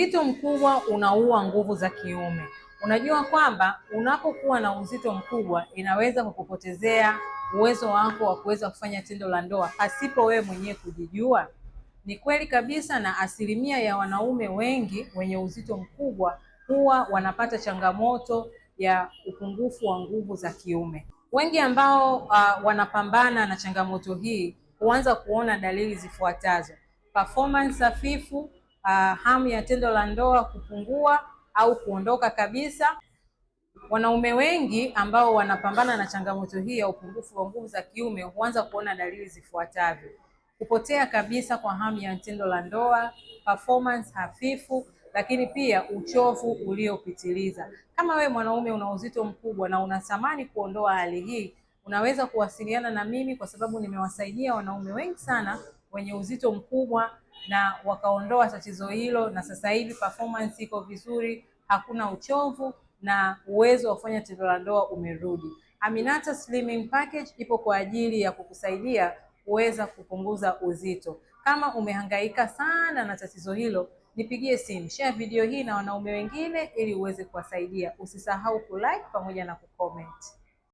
Uzito mkubwa unaua nguvu za kiume. Unajua kwamba unapokuwa na uzito mkubwa inaweza kukupotezea uwezo wako wa kuweza kufanya tendo la ndoa pasipo wewe mwenyewe kujijua? Ni kweli kabisa, na asilimia ya wanaume wengi wenye uzito mkubwa huwa wanapata changamoto ya upungufu wa nguvu za kiume. Wengi ambao wanapambana na changamoto hii huanza kuona dalili zifuatazo: performance hafifu, hamu ya tendo la ndoa kupungua au kuondoka kabisa. Wanaume wengi ambao wanapambana na changamoto hii ya upungufu wa nguvu za kiume huanza kuona dalili zifuatavyo: kupotea kabisa kwa hamu ya tendo la ndoa, performance hafifu, lakini pia uchovu uliopitiliza. Kama wewe mwanaume una uzito mkubwa na unatamani kuondoa hali hii, unaweza kuwasiliana na mimi kwa sababu nimewasaidia wanaume wengi sana wenye uzito mkubwa na wakaondoa tatizo hilo, na sasa hivi performance iko vizuri, hakuna uchovu na uwezo wa kufanya tendo la ndoa umerudi. Aminata Slimming Package ipo kwa ajili ya kukusaidia kuweza kupunguza uzito. Kama umehangaika sana na tatizo hilo, nipigie simu, share video hii na wanaume wengine ili uweze kuwasaidia. Usisahau kulike pamoja na kucomment.